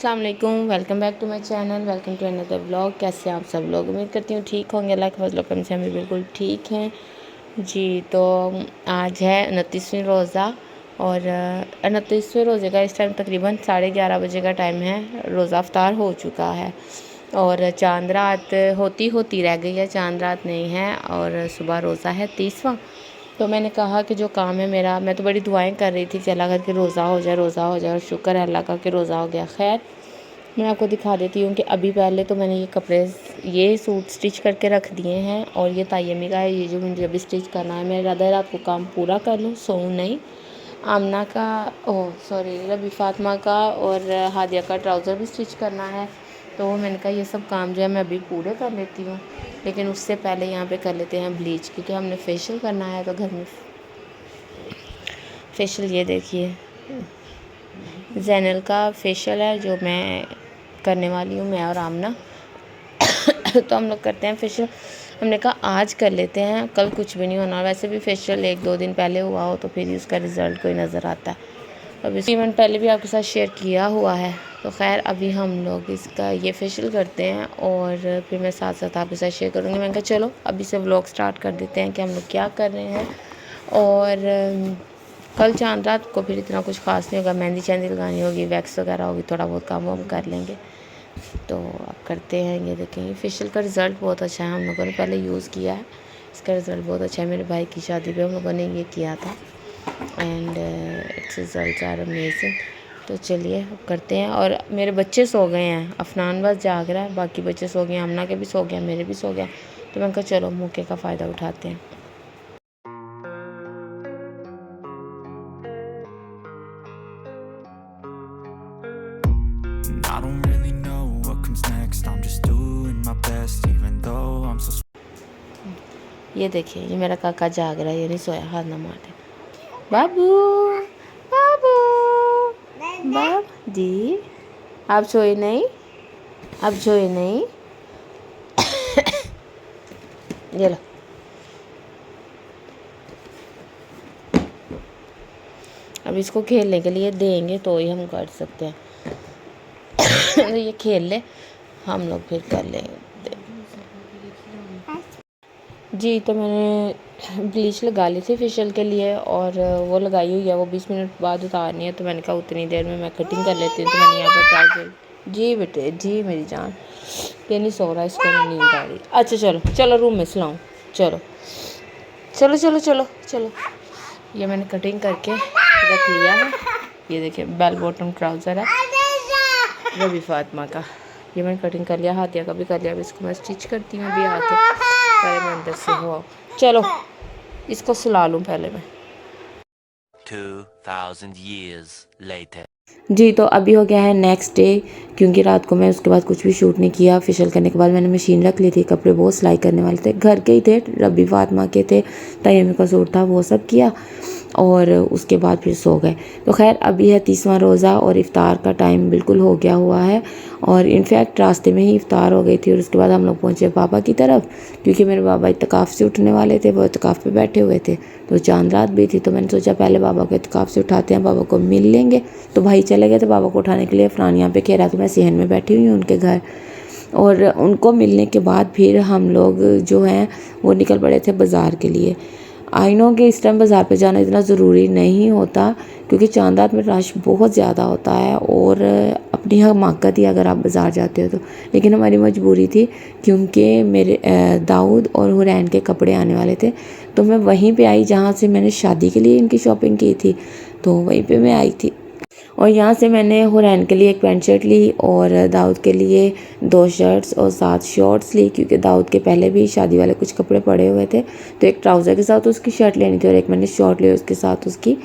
अस्सलाम वालेकुम, welcome back to my channel, welcome to another vlog. कैसे आप सब लोग? उम्मीद करती हूँ ठीक होंगे। अल्लाह के फजल करम से हम भी बिल्कुल ठीक हैं जी। तो आज है 29वीं रोज़ा और 29वें रोज़े का इस टाइम तकरीबन 11:30 बजे का टाइम है। रोज़ा अफ्तार हो चुका है और चांद रात होती रह गई है, चांद रात नहीं है और सुबह रोज़ा है 30वां। तो मैंने कहा कि जो काम है मेरा, मैं तो बड़ी दुआएं कर रही थी कि अल्लाह करके रोज़ा हो जाए, रोज़ा हो जाए, और शुक्र है अल्लाह का कि रोज़ा हो गया। खैर, मैं आपको दिखा देती हूँ कि अभी पहले तो मैंने ये सूट स्टिच करके रख दिए हैं और ये तायमी का है, ये जो मुझे अभी स्टिच करना है। मेरा इरादा है रात को काम पूरा कर लूँ, सोऊं नहीं। आमना का रबी फातिमा का और हादिया का ट्राउज़र भी स्टिच करना है। तो मैंने कहा ये सब काम जो है मैं अभी पूरे कर लेती हूँ, लेकिन उससे पहले यहाँ पे कर लेते हैं ब्लीच, क्योंकि हमने फेशियल करना है। तो घर में फेशियल, ये देखिए जैनल का फेशियल है जो मैं करने वाली हूँ, मैं और आमना। तो हम लोग करते हैं फेशियल। हमने कहा आज कर लेते हैं, कल कुछ भी नहीं होना। वैसे भी फेशियल 1-2 दिन पहले हुआ हो तो फिर ही उसका रिज़ल्ट कोई नज़र आता है। अब इस इवेंट पहले भी आपके साथ शेयर किया हुआ है। तो खैर, अभी हम लोग इसका ये फेशियल करते हैं और फिर मैं साथ साथ आपके साथ शेयर करूँगी। मैंने कहा चलो अभी से व्लॉग स्टार्ट कर देते हैं कि हम लोग क्या कर रहे हैं। और कल चांद रात को फिर इतना कुछ ख़ास नहीं होगा, मेहंदी चेंदी लगानी होगी, वैक्स वगैरह होगी, थोड़ा बहुत काम हम कर लेंगे। तो अब करते हैं। ये देखेंगे फेशियल का रिज़ल्ट बहुत अच्छा है, हम लोगों ने पहले यूज़ किया है, इसका रिज़ल्ट बहुत अच्छा है। मेरे भाई की शादी पे हम लोगों ने ये किया था and its result are amazing. तो चलिए अब करते हैं। और मेरे बच्चे सो गए हैं, अफनान बस जाग रहा है, बाकी बच्चे सो गए हैं, अमना के भी सो गए, मेरे भी सो गए। तो मैंने कहा चलो मौके का फ़ायदा उठाते हैं। I don't really know what comes next. I'm just doing my best, even though I'm so. ये देखिए, ये मेरा काका जाग रहा है, ये नहीं सोया, हाथ ना मारे। बाबू बाबू बाब जी, आप सोए नहीं? आप सोए नहीं? ये लो। अब इसको खेलने के लिए देंगे तो ही हम कर सकते हैं। तो ये खेल ले, हम लोग फिर कर लेंगे जी। तो मैंने ब्लीच लगा ली थी फेशियल के लिए और वो लगाई हुई है, वो 20 मिनट बाद उतारनी है। तो मैंने कहा उतनी देर में मैं कटिंग कर लेती हूँ। तो मैंने यहाँ पर ट्राउजर, जी बेटे जी मेरी जान, ये नहीं सो रहा, इसको नहीं नींद आ रही। अच्छा चलो चलो रूम में सुलाऊँ, चलो चलो चलो चलो चलो। ये मैंने कटिंग करके रख लिया है। ये देखिए बेल बॉटम ट्राउज़र है रबी फातिमा का, ये मैंने कटिंग कर लिया, हाथिया का भी कर लिया। अब इसको मैं स्टिच करती हूँ अभी आके, पहले मैं अंदर से हो। चलो इसको सुला लूँ पहले मैं। 2000 years later. जी, तो अभी हो गया है नेक्स्ट डे, क्योंकि रात को मैं उसके बाद कुछ भी शूट नहीं किया। फेशियल करने के बाद मैंने मशीन रख ली थी, कपड़े बहुत सिलाई करने वाले थे, घर के ही थे, रबी फातिमा के थे, तयम्मुम का सूट था, वो सब किया और उसके बाद फिर सो गए। तो खैर अभी है 30वां रोज़ा और इफ़्तार का टाइम बिल्कुल हो गया हुआ है और इनफैक्ट रास्ते में ही इफ़्तार हो गई थी। और उसके बाद हम लोग पहुँचे बाबा की तरफ, क्योंकि मेरे बाबा इत्तिकाफ़ से उठने वाले थे, वो इत्तिकाफ़ पे बैठे हुए थे। तो चांद रात भी थी, तो मैंने सोचा पहले बाबा को इत्तिकाफ़ से उठाते हैं, बाबा को मिल लेंगे। तो भाई चले गए थे बाबा को उठाने के लिए, फ़रान यहाँ पे कह रहा था मैं सेहन में बैठी हुई हूँ उनके घर। और उनको मिलने के बाद फिर हम लोग जो हैं वो निकल पड़े थे बाज़ार के लिए। आई नो कि इस टाइम बाज़ार पे जाना इतना ज़रूरी नहीं होता, क्योंकि चांद रात में रश बहुत ज़्यादा होता है और अपनी हमाकत ही अगर आप बाज़ार जाते हो तो। लेकिन हमारी मजबूरी थी, क्योंकि मेरे दाऊद और हुरैन के कपड़े आने वाले थे। तो मैं वहीं पे आई जहाँ से मैंने शादी के लिए इनकी शॉपिंग की थी, तो वहीं पे मैं आई थी। और यहाँ से मैंने हुरैन के लिए एक पैंट शर्ट ली और दाऊद के लिए 2 शर्ट्स और 7 शॉर्ट्स ली, क्योंकि दाऊद के पहले भी शादी वाले कुछ कपड़े पड़े हुए थे। तो एक ट्राउज़र के साथ उसकी शर्ट लेनी थी और एक मैंने शॉर्ट ली, उसके साथ उसकी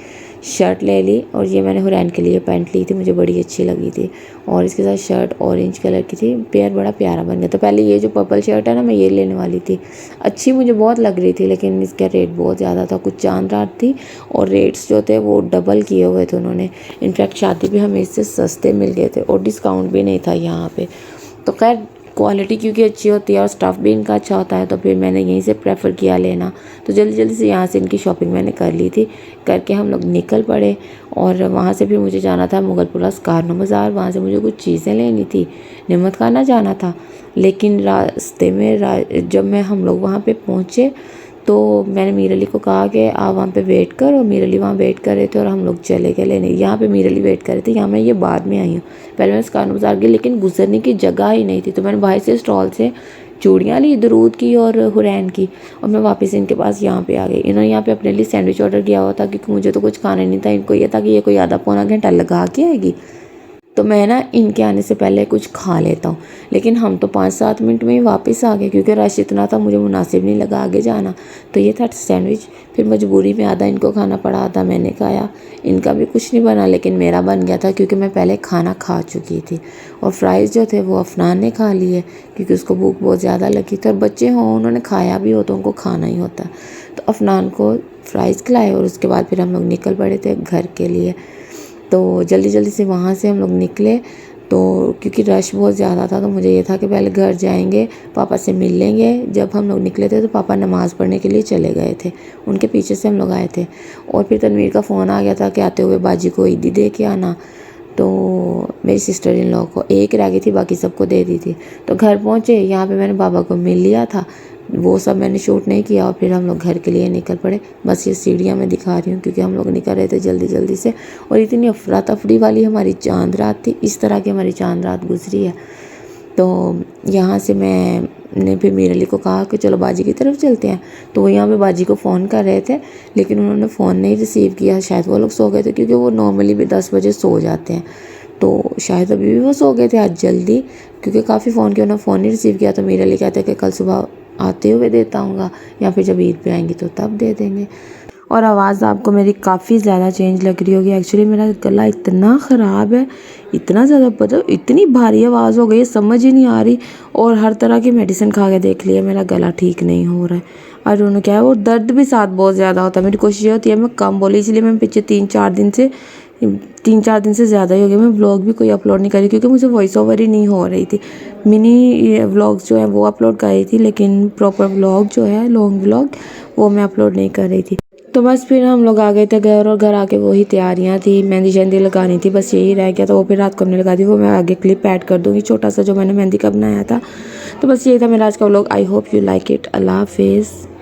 शर्ट ले ली। और ये मैंने हुरैन के लिए पैंट ली थी, मुझे बड़ी अच्छी लगी थी और इसके साथ शर्ट ऑरेंज कलर की थी, पेयर बड़ा प्यारा बन गया। तो पहले ये जो पर्पल शर्ट है ना, मैं ये लेने वाली थी, अच्छी मुझे बहुत लग रही थी, लेकिन इसका रेट बहुत ज़्यादा था। कुछ चांद रात थी और रेट्स जो थे वो डबल किए हुए थे उन्होंने। इनफैक्ट शादी भी हमें इससे सस्ते मिल गए थे और डिस्काउंट भी नहीं था यहाँ पे। तो खैर क्वालिटी क्योंकि अच्छी होती है और स्टफ़ भी इनका अच्छा होता है, तो फिर मैंने यहीं से प्रेफर किया लेना। तो जल्दी जल्दी से यहाँ से इनकी शॉपिंग मैंने कर ली थी। करके हम लोग निकल पड़े और वहाँ से फिर मुझे जाना था मुगलपुरा स्कारनो बाज़ार। वहाँ से मुझे कुछ चीज़ें लेनी थी, नमक खाना जाना था। लेकिन रास्ते में जब हम लोग वहाँ पे पहुँचे तो मैंने मीर अली को कहा कि आप वहाँ पे वेट कर, और मीर अली वहाँ वेट कर रहे थे और हम लोग चले गए लेने। यहाँ पे मीर अली वेट कर रहे थे, यहाँ मैं ये बाद में आई हूँ। पहले मैं स्कारनो बाज़ार गई लेकिन गुजरने की जगह ही नहीं थी, तो मैंने भाई से स्टॉल से चूड़ियाँ ली, दरूद की और हुरैन की, और मैं वापस इनके पास यहाँ पे आ गई। इन्होंने यहाँ पे अपने लिए सैंडविच ऑर्डर किया हुआ था क्योंकि मुझे तो कुछ खाना नहीं था। इनको ये था कि ये कोई आधा पौना घंटा लगा के आएगी, तो मैं ना इनके आने से पहले कुछ खा लेता हूँ। लेकिन हम तो 5-7 मिनट में ही वापस आ गए क्योंकि रश इतना था, मुझे मुनासिब नहीं लगा आगे जाना। तो ये था सैंडविच, फिर मजबूरी में आधा इनको खाना पड़ा, आधा मैंने खाया। इनका भी कुछ नहीं बना लेकिन मेरा बन गया था क्योंकि मैं पहले खाना खा चुकी थी। और फ्राइज़ जो थे वो अफनान ने खा लिए क्योंकि उसको भूख बहुत ज़्यादा लगी थी, और बच्चे हों उन्होंने खाया भी हो तो उनको खाना ही होता है। तो अफनान को फ्राइज़ खिलाए और उसके बाद फिर हम लोग निकल पड़े थे घर के लिए। तो जल्दी जल्दी से वहाँ से हम लोग निकले, तो क्योंकि रश बहुत ज़्यादा था तो मुझे ये था कि पहले घर जाएंगे, पापा से मिल लेंगे। जब हम लोग निकले थे तो पापा नमाज़ पढ़ने के लिए चले गए थे, उनके पीछे से हम लोग आए थे। और फिर तनवीर का फ़ोन आ गया था कि आते हुए बाजी को ईदी दे के आना। तो मेरी सिस्टर इन लोगों को एक रह गई थी, बाकी सबको दे दी थी। तो घर पहुँचे, यहाँ पे मैंने बाबा को मिल लिया था, वो सब मैंने शूट नहीं किया। और फिर हम लोग घर के लिए निकल पड़े। बस ये सीढ़ियाँ मैं दिखा रही हूँ क्योंकि हम लोग निकल रहे थे जल्दी जल्दी से, और इतनी अफरा तफरी वाली हमारी चांद रात थी। इस तरह की हमारी चांद रात गुजरी है। तो यहाँ से मैंने फिर मीर अली को कहा कि चलो बाजी की तरफ चलते हैं। तो वो यहाँ पे बाजी को फ़ोन कर रहे थे लेकिन उन्होंने फ़ोन नहीं रिसीव किया, शायद वो लोग सो गए थे क्योंकि वो नॉर्मली भी 10 बजे सो जाते हैं। तो शायद अभी भी वो सो गए थे आज जल्दी, क्योंकि काफ़ी फ़ोन किया, उन्होंने फ़ोन नहीं रिसीव किया। तो मीर अली कहते हैं कि कल सुबह आते हुए देता हूँगा या फिर जब ईद पे आएंगी तो तब दे देंगे। और आवाज़ आपको मेरी काफ़ी ज़्यादा चेंज लग रही होगी। एक्चुअली मेरा गला इतना ख़राब है, इतना ज़्यादा, मतलब इतनी भारी आवाज़ हो गई है, समझ ही नहीं आ रही। और हर तरह की मेडिसिन खा के देख लिया, मेरा गला ठीक नहीं हो रहा है। और उन्होंने क्या है, वो दर्द भी साथ बहुत ज़्यादा होता है। मेरी कोशिश ये होती है मैं कम बोली, इसलिए मैं पीछे 3-4 दिन से ज़्यादा ही हो गया। मैं व्लॉग भी कोई अपलोड नहीं करी क्योंकि मुझे वॉइस ओवर ही नहीं हो रही थी। मिनी व्लॉग्स जो है वो अपलोड कर रही थी, लेकिन प्रॉपर व्लॉग जो है, लॉन्ग व्लॉग, वो मैं अपलोड नहीं कर रही थी। तो बस फिर हम लोग आ गए थे घर, और घर आके वही तैयारियां थी, मेहंदी शहंदी लगानी थी, बस यही रह गया। तो वो फिर रात को हमने लगा दी, वो मैं आगे क्लिप ऐड कर दूँगी छोटा सा जो मैंने मेहंदी का बनाया था। तो बस यही था मेरा आज का vlog. I hope you like it. अल्लाह हाफिज़।